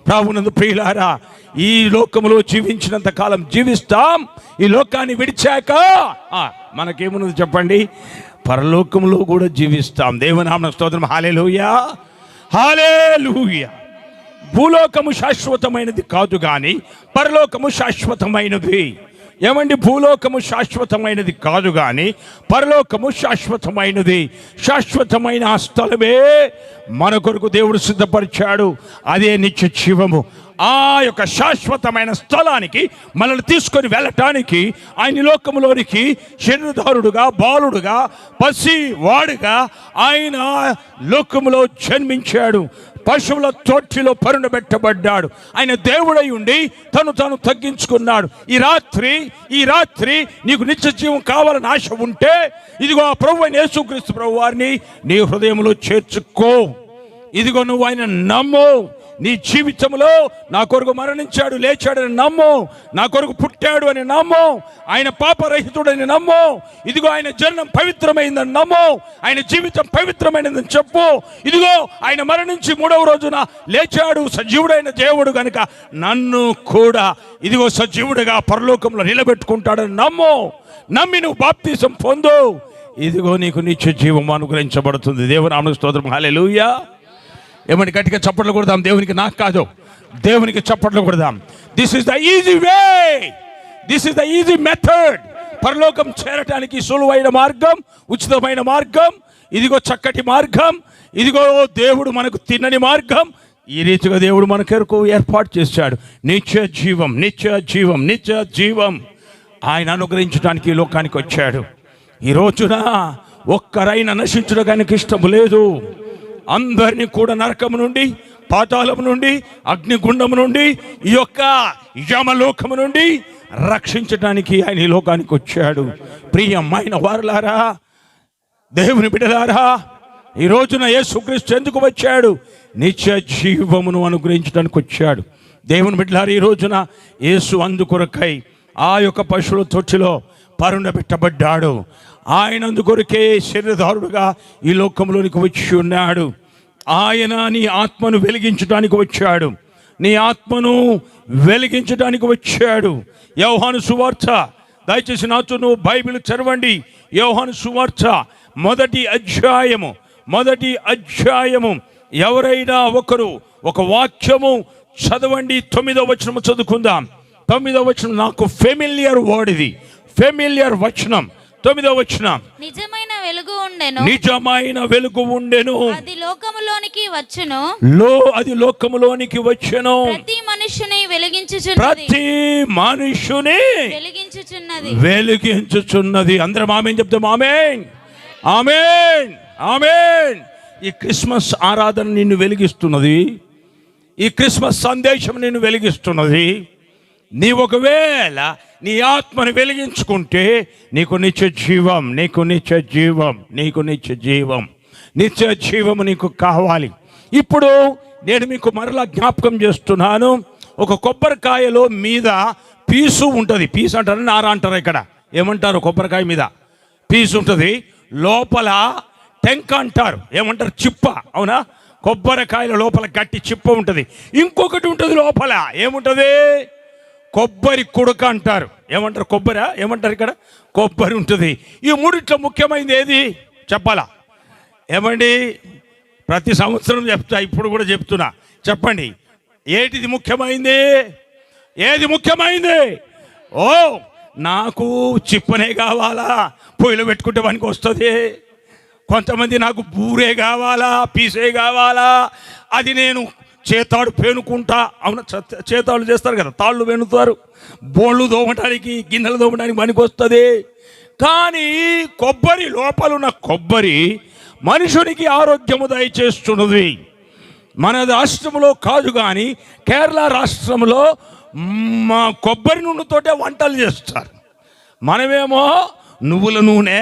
ప్రభునందు ప్రియులారా, ఈ లోకములో జీవించినంత కాలం జీవిస్తాం, ఈ లోకాన్ని విడిచాక మనకేమున్నది చెప్పండి? పరలోకములో కూడా జీవిస్తాం. దేవుని నామమున స్తోత్రం. హల్లెలూయా, హల్లెలూయా. భూలోకము శాశ్వతమైనది కాదు కానీ పరలోకము శాశ్వతమైనది. ఏమండి? భూలోకము శాశ్వతమైనది కాదు కానీ పరలోకము శాశ్వతమైనది. శాశ్వతమైన ఆ స్థలమే మన కొరకు దేవుడు సిద్ధపరిచాడు, అదే నిత్య జీవము. ఆ యొక్క శాశ్వతమైన స్థలానికి మనల్ని తీసుకొని వెళ్ళటానికి ఆయన లోకములోనికి శరీరధారుడుగా, బాలుడుగా, పసివాడుగా ఆయన లోకములో జన్మించాడు. పశువుల తొట్టిలో పరుండబెట్టబడ్డాడు. ఆయన దేవుడై ఉండి తను తగ్గించుకున్నాడు. ఈ రాత్రి నీకు నిత్య జీవం కావాలని ఆశ ఉంటే ఇదిగో ఆ ప్రభు అయిన యేసుక్రీస్తు ప్రభు వారిని నీ హృదయంలో చేర్చుకో. ఇదిగో నువ్వు ఆయన నమ్ము. నీ జీవితంలో నా కొరకు మరణించాడు, లేచాడని నమ్ము, నా కొరకు పుట్టాడు అని నమ్ము, ఆయన పాపరహితుడని నమ్ము, ఇదిగో ఆయన జన్మం పవిత్రమైందని నమ్ము, ఆయన జీవితం పవిత్రమైనదని చెప్పు. ఇదిగో ఆయన మరణించి 3వ రోజున లేచాడు, సజీవుడైన దేవుడు గనుక నన్ను కూడా ఇదిగో సజీవుడిగా పరలోకంలో నిలబెట్టుకుంటాడని నమ్ము. నమ్మి నువ్వు బాప్తిసం పొందు, ఇదిగో నీకు నిత్య జీవం అనుగ్రహించబడుతుంది. దేవుని నామమున స్తోత్రం. హల్లెలూయా. ఏమంటే గట్టిగా చప్పట్లు కొడదాం దేవునికి, నాకు కాదు, దేవునికి చప్పట్లు కొడదాం. This is the easy way, this is the easy method. పరలోకం చేరటానికి సులువైన మార్గం, ఉచితమైన మార్గం, ఇదిగో చక్కటి మార్గం, ఇదిగో దేవుడు మనకు తిన్నని మార్గం. ఈ రీతిగా దేవుడు మన కొరకు ఏర్పాటు చేశాడు. నిత్య జీవం, నిత్య జీవం, నిత్య జీవం ఆయన అనుగ్రహించడానికి ఈ లోకానికి వచ్చాడు. ఈ రోజున ఒక్కరైనా నశించడానికి ఇష్టం లేదు. అందరినీ కూడా నరకము నుండి, పాతాళము నుండి, అగ్నిగుండము నుండి, ఈ యొక్క యమలోకము నుండి రక్షించడానికి ఆయన ఈ లోకానికి వచ్చాడు. ప్రియమైన వారలారా, దేవుని బిడ్డలారా, ఈ రోజున యేసుక్రీస్తు ఎందుకు వచ్చాడు? నిత్య జీవమును అనుగ్రహించడానికి వచ్చాడు. దేవుని బిడ్డలారా, ఈ రోజున యేసు అందుకొరకై ఆ యొక్క పశువుల తొట్టిలో పరుండబెట్టబడ్డాడు. ఆయన అందుకొరకే శరీరధారుడుగా ఈ లోకంలోనికి వచ్చి ఉన్నాడు. ఆయన నీ ఆత్మను వెలిగించడానికి వచ్చాడు, నీ ఆత్మను వెలిగించడానికి వచ్చాడు. యోహాను సువార్త, దయచేసి నాతో నువ్వు బైబిల్ చదవండి. యోహాను సువార్త 1వ అధ్యాయము. ఎవరైనా ఒకరు ఒక వాక్యము చదవండి. 9వ వచనం చదువుకుందాం. 9వ వచనం నాకు ఫెమిలియర్ వర్డ్, ఇది ఫెమిలియర్ వచనం. 9వ వచనం, నిజమైన వెలుగు ఉండెను, అది లోకములోనికి వచ్చెను, ప్రతి మనుష్యుని వెలిగించుచున్నది. అందరం ఆమేన్ చెప్తాం. ఆమేన్, ఆమేన్, ఆమేన్. ఈ క్రిస్మస్ ఆరాధన నిన్ను వెలిగిస్తున్నది, ఈ క్రిస్మస్ సందేశం నిన్ను వెలిగిస్తున్నది. నీ ఒకవేళ నీ ఆత్మను వెలిగించుకుంటే నీకు నిత్య జీవం, నీకు నిత్య జీవం, నీకు నిత్య జీవం, నిత్య జీవము నీకు కావాలి. ఇప్పుడు నేను మీకు మరలా జ్ఞాపకం చేస్తున్నాను. ఒక కొబ్బరికాయలో మీద పీసు ఉంటుంది. పీసు అంటారు, నార అంటారు. ఇక్కడ ఏమంటారు? కొబ్బరికాయ మీద పీసు ఉంటుంది, లోపల టెంక అంటారు. ఏమంటారు? చిప్ప. అవునా? కొబ్బరికాయల లోపల గట్టి చిప్ప ఉంటుంది. ఇంకొకటి ఉంటుంది లోపల, ఏముంటుంది? కొబ్బరి కుడక అంటారు. ఏమంటారు? కొబ్బరి ఏమంటారు ఇక్కడ? కొబ్బరి ఉంటుంది. ఈ మూడిట్లో ముఖ్యమైనది ఏది చెప్పాలా? ఏమండి, ప్రతి సంవత్సరం చెప్తా, ఇప్పుడు కూడా చెప్తున్నా, చెప్పండి ఏటిది ముఖ్యమైంది? ఏది ముఖ్యమైంది? ఓ, నాకు చిప్పనే కావాలా, పొయ్యిలో పెట్టుకుంటే పనికి వస్తుంది. కొంతమంది నాకు బూరే కావాలా, పీసే కావాలా, అది నేను చేతాడు పేనుకుంటా. అవునా? చేతాళ్ళు చేస్తారు కదా, తాళ్ళు పేనుతారు, బోళ్ళు దోమటానికి, గిన్నెలు దోమటానికి పనికి వస్తుంది. కానీ కొబ్బరి, లోపలున్న కొబ్బరి మనుషునికి ఆరోగ్యము దయచేస్తున్నది. మన రాష్ట్రంలో కాదు కానీ కేరళ రాష్ట్రంలో మా కొబ్బరి నూనెతోటే వంటలు చేస్తారు. మనమేమో నువ్వుల నూనె,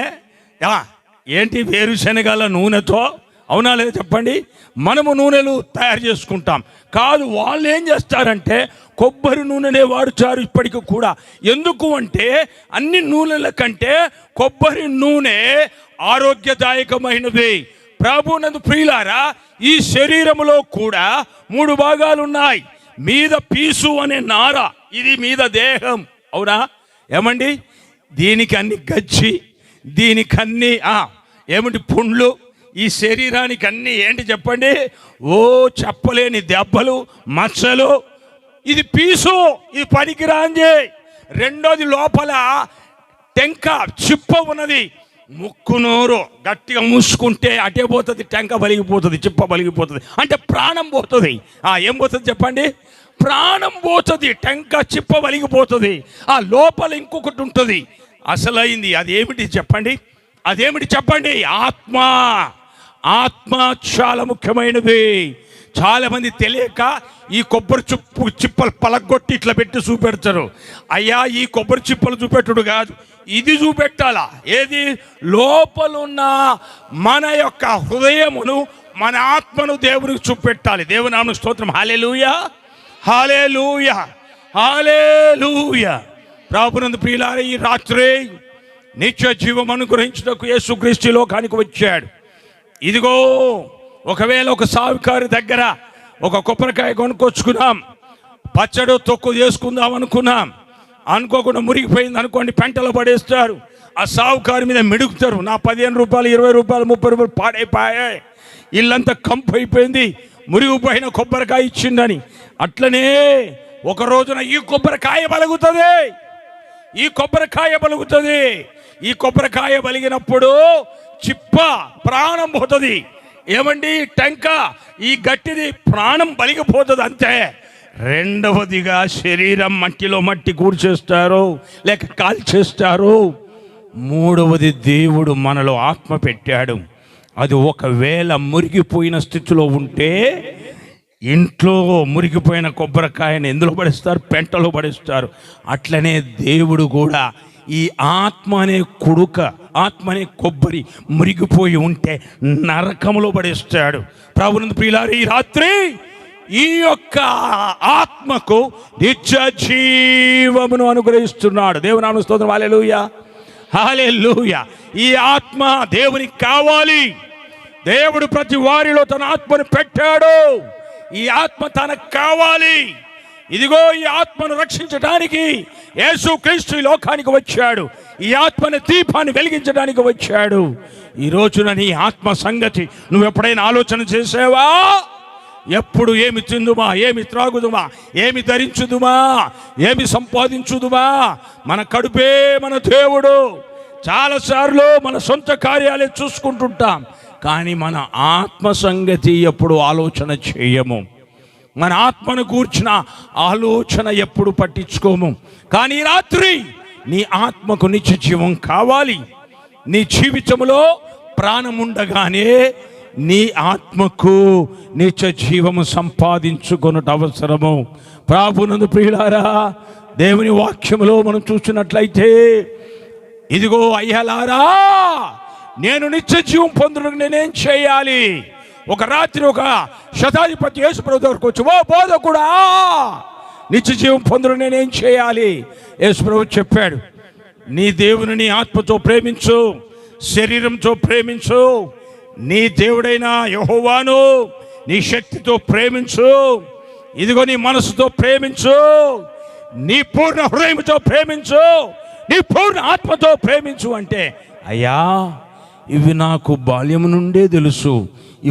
ఏంటి వేరుశనగల నూనెతో, అవునా లేదా చెప్పండి, మనము నూనెలు తయారు చేసుకుంటాం. కాదు, వాళ్ళు ఏం చేస్తారంటే కొబ్బరి నూనెనే వాడుతారు ఇప్పటికి కూడా. ఎందుకు అంటే అన్ని నూనెల కంటే కొబ్బరి నూనె ఆరోగ్యదాయకమైనది. ప్రభునందు ప్రియులారా, ఈ శరీరములో కూడా 3 భాగాలు ఉన్నాయి. మీద పీసు అనే నార, ఇది మీద దేహం. అవునా? ఏమండి, దీనికి అన్ని గచ్చి, దీనికి అన్ని ఏమిటి పుండ్లు, ఈ శరీరానికి అన్ని ఏంటి చెప్పండి? ఓ చెప్పలేని దెబ్బలు, మచ్చలు. ఇది పీసు, ఇది పనికిరాంది. రెండోది లోపల టెంక చిప్ప ఉన్నది. ముక్కు నోరు గట్టిగా మూసుకుంటే అటే పోతుంది, టెంక బలిగిపోతుంది, చిప్ప బలిగిపోతుంది, అంటే ప్రాణం పోతుంది. ఏం పోతుంది చెప్పండి? ప్రాణం పోతుంది, టెంక చిప్ప బలిగిపోతుంది. ఆ లోపల ఇంకొకటి ఉంటుంది అసలైంది. అదేమిటి చెప్పండి? అదేమిటి చెప్పండి? ఆత్మ. ఆత్మ చాలా ముఖ్యమైనది. చాలా మంది తెలియక ఈ కొబ్బరి చిప్పలు పలగొట్టి ఇట్లా పెట్టి చూపెడతారు. అయ్యా, ఈ కొబ్బరి చిప్పలు చూపెట్టుడు కాదు, ఇది చూపెట్టాలా. ఏది? లోపలున్న మన యొక్క హృదయమును, మన ఆత్మను దేవునికి చూపెట్టాలి. దేవుని నామమునకు స్తోత్రం. హల్లెలూయా, హల్లెలూయా, హల్లెలూయా. ప్రభునందు ప్రియులారా, ఈ రాత్రి నిత్య జీవం అనుగ్రహించుటకు యేసుక్రీస్తు లోకానికి వచ్చాడు. ఇదిగో, ఒకవేళ ఒక సావుకారి దగ్గర ఒక కొబ్బరికాయ కొనుక్కొచ్చుకున్నాం, పచ్చడి తొక్కు చేసుకుందాం అనుకోకుండా మురిగిపోయింది అనుకోండి, పెంటలో పడేస్తారు. ఆ సావుకారి మీద మిడుగుతారు. నా 15 రూపాయలు, 20 రూపాయలు, 30 రూపాయలు పాడైపోయాయి, ఇల్లంతా కంపు అయిపోయింది, మురిగిపోయిన కొబ్బరికాయ ఇచ్చిందని. అట్లనే ఒక రోజున ఈ కొబ్బరికాయ బలుగుతుంది. ఈ కొబ్బరికాయ బలుగుతుంది. ఈ కొబ్బరికాయ బలిగినప్పుడు చిప్ప ప్రాణం పోతుంది. ఏమండి? టెంక, ఈ గట్టిది ప్రాణం బలిగిపోతుంది అంతే. రెండవదిగా శరీరం మట్టిలో మట్టి కూర్చేస్తారు, లేక కాల్చేస్తారు. మూడవది, దేవుడు మనలో ఆత్మ పెట్టాడు. అది ఒకవేళ మురిగిపోయిన స్థితిలో ఉంటే, ఇంట్లో మురిగిపోయిన కొబ్బరికాయని ఎందులో పడేస్తారు? పెంటలో పడేస్తారు. అట్లనే దేవుడు కూడా ఈ ఆత్మ అనే కుడుక, ఆత్మ అనే కొబ్బరి మురిగిపోయి ఉంటే నరకములో పడేస్తాడు. ప్రభునందు ప్రియులారా, ఈ రాత్రి ఈ యొక్క ఆత్మకు నిత్య జీవమును అనుగ్రహిస్తున్నాడు. దేవుని నామమునకు స్తోత్రం. హల్లెలూయా, హల్లెలూయా. ఈ ఆత్మ దేవునికి కావాలి. దేవుడు ప్రతి వారిలో తన ఆత్మను పెట్టాడు. ఈ ఆత్మ తనకు కావాలి. ఇదిగో, ఈ ఆత్మను రక్షించడానికి యేసుక్రీస్తు లోకానికి వచ్చాడు. ఈ ఆత్మని దీపాన్ని వెలిగించడానికి వచ్చాడు. ఈ రోజున నీ ఆత్మ సంగతి నువ్వు ఎప్పుడైనా ఆలోచన చేసావా? ఎప్పుడు ఏమి తిందుమా, ఏమి త్రాగుదుమా, ఏమి ధరించుదుమా, ఏమి సంపాదించుదుమా? మన కడుపే మన దేవుడు. చాలాసార్లు మన సొంత కార్యాలే చూసుకుంటుంటాం, కానీ మన ఆత్మ సంగతి ఎప్పుడు ఆలోచన చేయము. మన ఆత్మను కూర్చిన ఆలోచన ఎప్పుడు పట్టించుకోము. కానీ రాత్రి నీ ఆత్మకు నిత్య జీవం కావాలి. నీ జీవితంలో ప్రాణం ఉండగానే నీ ఆత్మకు నిత్య జీవము సంపాదించుకొనుట అవసరము. ప్రభునందు ప్రియులారా, దేవుని వాక్యములో మనం చూసినట్లయితే, ఇదిగో అయ్యలారా, నేను నిత్య జీవం పొందుటకు నేనేం చేయాలి? ఒక రాత్రి ఒక శతాధిపతి యేసు ప్రభు దగ్గరకు వచ్చి, ఓ బోధకుడా, నిత్య జీవం పొందుటకు నేనేం చేయాలి? యేసు ప్రభు చెప్పాడు, నీ దేవుని నీ ఆత్మతో ప్రేమించు, శరీరంతో ప్రేమించు. నీ దేవుడైన యెహోవాను నీ శక్తితో ప్రేమించు. ఇదిగో నీ మనసుతో ప్రేమించు, నీ పూర్ణ హృదయంతో ప్రేమించు, నీ పూర్ణ ఆత్మతో ప్రేమించు అంటే, అయ్యా ఇవి నాకు బాల్యం నుండే తెలుసు,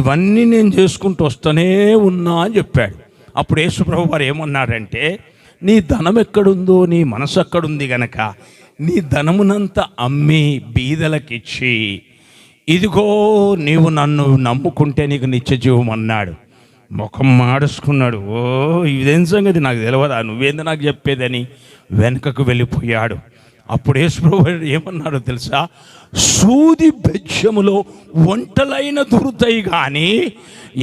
ఇవన్నీ నేను చేసుకుంటూ వస్తూనే ఉన్నా అని చెప్పాడు. అప్పుడు యేసుప్రభు వారు ఏమన్నారంటే, నీ ధనం ఎక్కడుందో నీ మనసు ఎక్కడుంది గనక నీ ధనమునంతా అమ్మి బీదలకిచ్చి, ఇదిగో నీవు నన్ను నమ్ముకుంటే నీకు నిత్య జీవం అన్నాడు. ముఖం మాడుచుకున్నాడు. ఓ ఇదేం సంగతి నాకు తెలియదా, నువ్వేంది నాకు చెప్పేదని వెనుకకు వెళ్ళిపోయాడు. అప్పుడు యేసుప్రభు ఏమన్నాడో తెలుసా, సూది బెజ్జములో ఒంటలైన దొరుకుతాయి, కానీ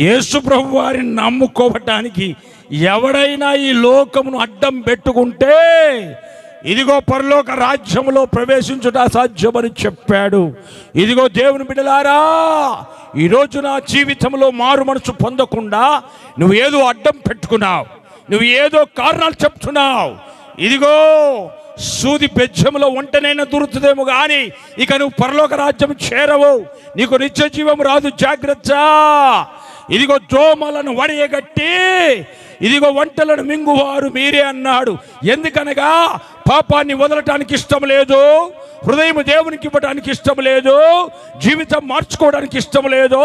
యేసుప్రభు వారిని నమ్ముకోవటానికి ఎవడైనా ఈ లోకమును అడ్డం పెట్టుకుంటే ఇదిగో పరలోక రాజ్యములో ప్రవేశించుట అసాధ్యమని చెప్పాడు. ఇదిగో దేవుని బిడ్డలారా, ఈరోజు నా జీవితంలో మారు మనసు పొందకుండా నువ్వు ఏదో అడ్డం పెట్టుకున్నావు, నువ్వు ఏదో కారణాలు చెప్తున్నావు. ఇదిగో సూది బెజ్జములో ఒంటనైనా దొరుకుతుందేమో కానీ ఇక నువ్వు పరలోక రాజ్యం చేరవు, నీకు నిత్య జీవం రాదు, జాగ్రత్త. ఇదిగో దోమలను వడియగట్టి ఇదిగో వంటలను మింగువారు మీరే అన్నాడు. ఎందుకనగా పాపాన్ని వదలటానికి ఇష్టం లేదు, హృదయం దేవునికి ఇవ్వడానికి ఇష్టం లేదు, జీవితం మార్చుకోవడానికి ఇష్టం లేదు,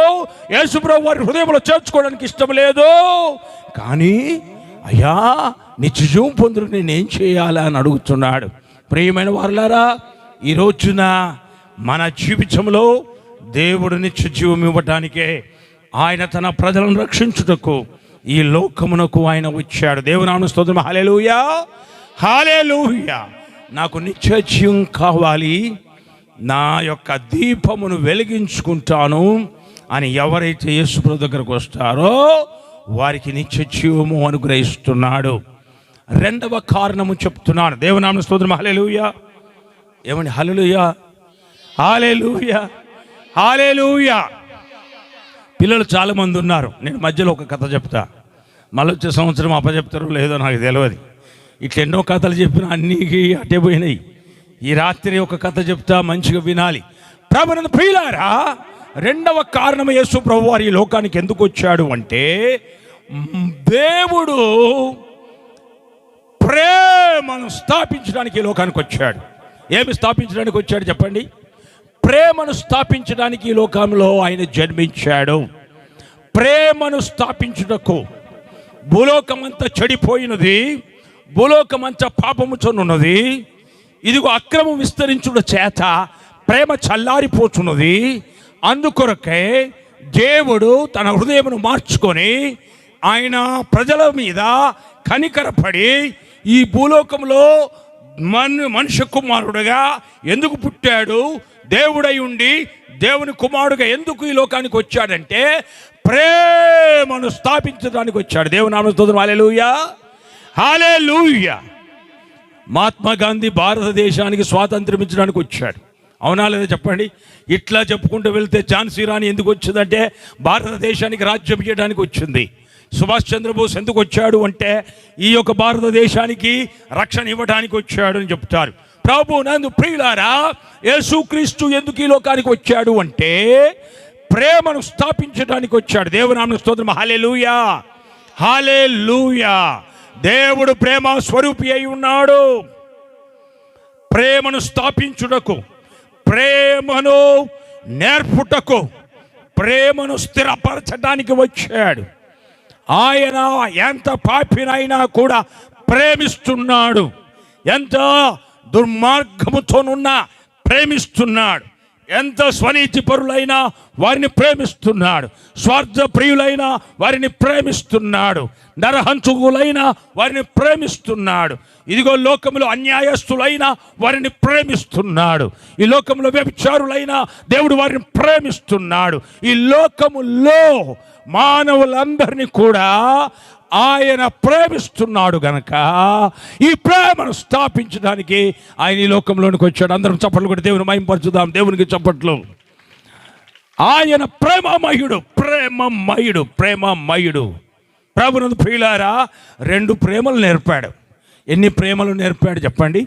యేసుప్రభు వారి హృదయంలో చేర్చుకోవడానికి ఇష్టం లేదు. కానీ అయ్యా నిత్య జీవం పొందుకు నేనేం చేయాలా అని అడుగుతున్నాడు. ప్రియమైన వారులారా, ఈ రోజున మన జీవితంలో దేవుడు నిత్య జీవం ఇవ్వటానికే ఆయన తన ప్రజలను రక్షించుటకు ఈ లోకమునకు ఆయన వచ్చాడు. దేవుని స్తోత్రం. హల్లెలూయా, హల్లెలూయా. నాకు నిత్య జీవం కావాలి, నా యొక్క దీపమును వెలిగించుకుంటాను అని ఎవరైతే యేసుప్రభు దగ్గరకు వస్తారో వారికి నిత్య జీవము అనుగ్రహిస్తున్నాడు. రెండవ కారణము చెప్తున్నాను. దేవుని స్తోత్రం. హల్లెలూయా. ఏమండి? హల్లెలూయా, హల్లెలూయా, హల్లెలూయా. పిల్లలు చాలామంది ఉన్నారు. నేను మధ్యలో ఒక కథ చెప్తా, మళ్ళీ వచ్చే సంవత్సరం అప్పచెప్తారో లేదో నాకు తెలియదు. ఇట్లా ఎన్నో కథలు చెప్పినా అన్నికి అటే పోయినాయి. ఈ రాత్రి ఒక కథ చెప్తా, మంచిగా వినాలి. ప్రభునందు ప్రియులారా, రెండవ కారణం యేసు ప్రభు వారు ఈ లోకానికి ఎందుకు వచ్చాడు అంటే, దేవుడు ప్రేమను స్థాపించడానికి ఈ లోకానికి వచ్చాడు. ఏమి స్థాపించడానికి వచ్చాడు చెప్పండి? ప్రేమను స్థాపించడానికి ఈ లోకంలో ఆయన జన్మించాడు. ప్రేమను స్థాపించుటకు భూలోకమంతా చెడిపోయినది, భూలోకమంతా పాపముతోనున్నది. ఇదిగో అక్రమం విస్తరించుట చేత ప్రేమ చల్లారిపోతున్నది. అందుకొరకే దేవుడు తన హృదయమును మార్చుకొని ఆయన ప్రజల మీద కనికరపడి ఈ భూలోకంలో మనుష్య కుమారుడుగా ఎందుకు పుట్టాడు, దేవుడై ఉండి దేవుని కుమారుడుగా ఎందుకు ఈ లోకానికి వచ్చాడంటే ప్రేమను స్థాపించడానికి వచ్చాడు. దేవుని నామమున స్తోత్రం. హల్లెలూయా, హల్లెలూయా. మహాత్మా గాంధీ భారతదేశానికి స్వాతంత్ర్యం ఇచ్చడానికి వచ్చాడు. అవునా లేదా చెప్పండి? ఇట్లా చెప్పుకుంటూ వెళ్తే ఝాన్సీ రాణి ఎందుకు వచ్చిందంటే భారతదేశానికి రాజ్యం ఇవ్వడానికి వచ్చింది. సుభాష్ చంద్రబోస్ ఎందుకు వచ్చాడు అంటే ఈ యొక్క భారతదేశానికి రక్షణ ఇవ్వడానికి వచ్చాడు అని చెప్తారు. ప్రభు నందు ప్రియులారా, యేసుక్రీస్తు ఎందుకు ఈ లోకానికి వచ్చాడు అంటే ప్రేమను స్థాపించడానికి వచ్చాడు. దేవుని నామమున స్తోత్రం. హల్లెలూయా, హల్లెలూయా. దేవుడు ప్రేమ స్వరూపి అయి ఉన్నాడు. ప్రేమను స్థాపించుటకు, ప్రేమను నేర్పుటకు, ప్రేమను స్థిరపరచడానికి వచ్చాడు. ఆయన ఎంత పాపినైనా కూడా ప్రేమిస్తున్నాడు, ఎంత దుర్మార్గముతోనున్నా ప్రేమిస్తున్నాడు, ఎంత స్వనీతి పరులైనా వారిని ప్రేమిస్తున్నాడు, స్వార్థ ప్రియులైన వారిని ప్రేమిస్తున్నాడు, నరహంతకులైన వారిని ప్రేమిస్తున్నాడు. ఇదిగో లోకములో అన్యాయస్తులైన వారిని ప్రేమిస్తున్నాడు, ఈ లోకములో వ్యభిచారులైన దేవుడు వారిని ప్రేమిస్తున్నాడు. ఈ లోకములో మానవులందరినీ కూడా ఆయన ప్రేమిస్తున్నాడు గనక ఈ ప్రేమను స్థాపించడానికి ఆయన ఈ లోకంలోనికి వచ్చాడు. అందరం చప్పట్లు కొట్టి దేవుని మహిమపరచుదాం. దేవునికి చప్పట్లు. ఆయన ప్రేమమయుడు, ప్రేమమయుడు, ప్రేమమయుడు. ప్రభునందు ప్రియులారా, రెండు ప్రేమలు నేర్పాడు. ఎన్ని ప్రేమలు నేర్పాడు చెప్పండి?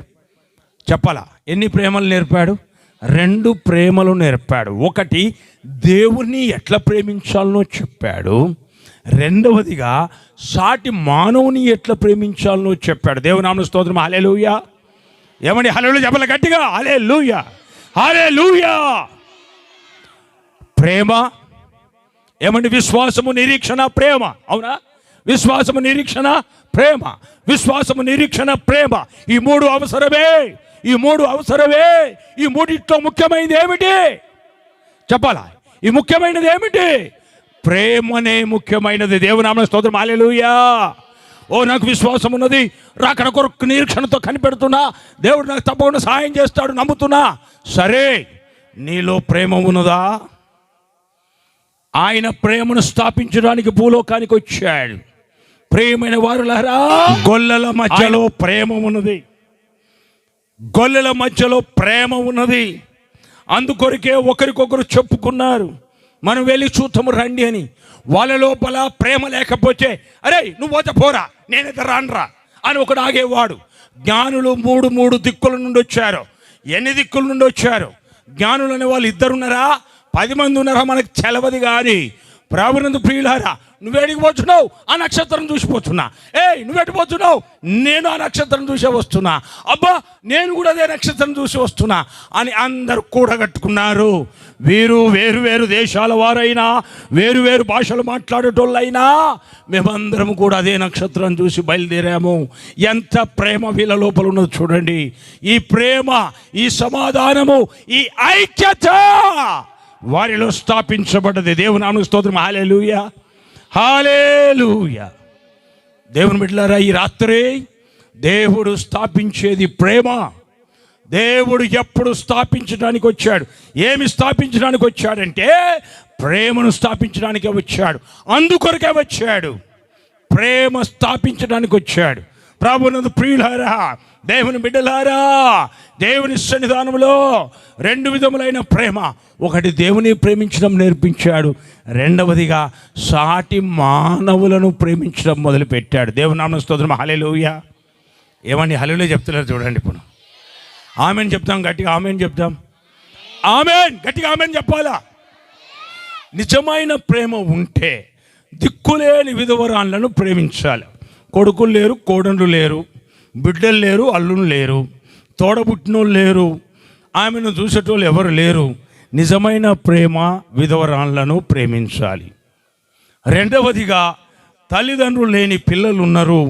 చెప్పాలా? ఎన్ని ప్రేమలు నేర్పాడు? 2 ప్రేమలు నేర్పాడు. ఒకటి, దేవుణ్ణి ఎట్లా ప్రేమించాలనో చెప్పాడు. రెండవదిగా సాటి మానవుని ఎట్లా ప్రేమించాలనో చెప్పాడు. దేవుని నామమున స్తోత్రం. హల్లెలూయా. ఏమండి హల్లెలూయా చెప్పాలి గట్టిగా. హల్లెలూయా, హల్లెలూయా. ప్రేమ ఏమండి? విశ్వాసము, నిరీక్షణ, ప్రేమ. అవునా? విశ్వాసము, నిరీక్షణ, ప్రేమ. విశ్వాసము, నిరీక్షణ, ప్రేమ. ఈ 3 అవసరమే. ఈ 3 అవసరమే. ఈ మూడిట్లో ముఖ్యమైనది ఏమిటి చెప్పాలా? ఈ ముఖ్యమైనది ఏమిటి? ప్రేమనే ముఖ్యమైనది. దేవుని నామమున స్తోత్రం. హల్లెలూయా. ఓ, నాకు విశ్వాసం ఉన్నది, రాకడ కొరకు నిరీక్షణతో కనిపెడుతున్నా, దేవుడు నాకు తప్పకుండా సహాయం చేస్తాడు నమ్ముతున్నా. సరే, నీలో ప్రేమ ఉన్నదా? ఆయన ప్రేమను స్థాపించడానికి భూలోకానికి వచ్చాడు. ప్రేమైన వారులారా, గొల్లల మధ్యలో ప్రేమ ఉన్నది. గొల్లల మధ్యలో ప్రేమ ఉన్నది. అందుకొరకే ఒకరికొకరు చెప్పుకున్నారు, మనం వెళ్ళి చూద్దాము రండి అని. వాళ్ళ లోపల ప్రేమ లేకపోతే, అరే నువ్వు పోతే పోరా, నేనైతే రానురా అని ఒకడు ఆగేవాడు. జ్ఞానులు 3 దిక్కుల నుండి వచ్చారు. ఎన్ని దిక్కుల నుండి వచ్చారు? జ్ఞానులు అనే వాళ్ళు 2 ఉన్నారా, 10 మంది ఉన్నారా మనకు తెలవదు. కానీ ప్రభునందు ప్రియులారా, నువ్వేడికి పోతున్నావు? ఆ నక్షత్రం చూసిపోతున్నా. నువ్వెటు పోతున్నావు? నేను ఆ నక్షత్రం చూసే వస్తున్నా. అబ్బా, నేను కూడా అదే నక్షత్రం చూసి వస్తున్నా అని అందరు కూడగట్టుకున్నారు. వీరు వేరు వేరు దేశాల వారైనా, వేరు వేరు భాషలు మాట్లాడేటోళ్ళైనా, మేమందరం కూడా అదే నక్షత్రం చూసి బయలుదేరాము. ఎంత ప్రేమ వీళ్ళ లోపల ఉన్నది చూడండి. ఈ ప్రేమ, ఈ సమాధానము, ఈ ఐక్యత వారిలో స్థాపించబడ్డది. దేవుని నామమున స్తోత్రం. హల్లెలూయా, హల్లెలూయా. దేవుని బిడ్డలారా, ఈ రాత్రి దేవుడు స్థాపించేది ప్రేమ. దేవుడు ఎప్పుడు స్థాపించడానికి వచ్చాడు? ఏమి స్థాపించడానికి వచ్చాడంటే ప్రేమను స్థాపించడానికే వచ్చాడు. అందుకొరకే వచ్చాడు. ప్రేమ స్థాపించడానికి వచ్చాడు. ప్రభునందు ప్రియులారా, దేవుని బిడ్డలారా, దేవుని సన్నిధానంలో 2 విధములైన ప్రేమ. ఒకటి, దేవుని ప్రేమించడం నేర్పించాడు. రెండవదిగా సాటి మానవులను ప్రేమించడం మొదలుపెట్టాడు. దేవుని నామమున స్తోత్రం. హల్లెలూయా. ఏమండి హల్లెలూయా చెప్తున్నారు చూడండి. ఇప్పుడు ఆమెన్ చెప్తాం, గట్టిగా ఆమెన్ చెప్తాం. ఆమెన్, గట్టిగా ఆమెన్ చెప్పాలా? నిజమైన ప్రేమ ఉంటే దిక్కులేని విధవరాళ్ళను ప్రేమించాలి. కొడుకులు లేరు, కోడళ్ళు లేరు, బిడ్డలు లేరు, అల్లులు లేరు, తోడబుట్టినోళ్ళు లేరు, ఆమెను చూసేటోళ్ళు ఎవరు లేరు. నిజమైన ప్రేమ విధవరాళ్ళను ప్రేమించాలి. రెండవదిగా, తల్లిదండ్రులు లేని పిల్లలు ఉన్నారు.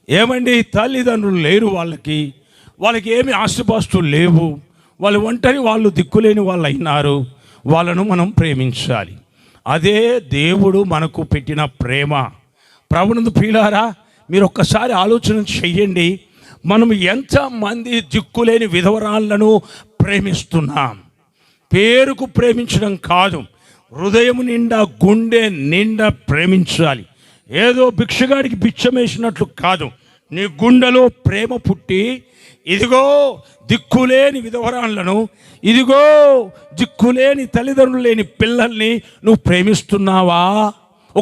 ఏమండి, తల్లిదండ్రులు లేరు, వాళ్ళకి ఏమి ఆస్తిపాస్తులు లేవు, వాళ్ళు ఒంటరి, వాళ్ళు దిక్కులేని వాళ్ళు అయినారు. వాళ్ళను మనం ప్రేమించాలి. అదే దేవుడు మనకు పెట్టిన ప్రేమ. ప్రభునందు ప్రియులారా, మీరు ఒక్కసారి ఆలోచన చెయ్యండి. మనం ఎంతమంది దిక్కులేని విధవరాళ్ళను ప్రేమిస్తున్నాం? పేరుకు ప్రేమించడం కాదు, హృదయం నిండా, గుండె నిండా ప్రేమించాలి. ఏదో భిక్షగాడికి బిచ్చమేసినట్లు కాదు. నీ గుండెలో ప్రేమ పుట్టి, ఇదిగో దిక్కులేని విధవరాళ్ళను, ఇదిగో దిక్కులేని తల్లిదండ్రులు లేని పిల్లల్ని నువ్వు ప్రేమిస్తున్నావా?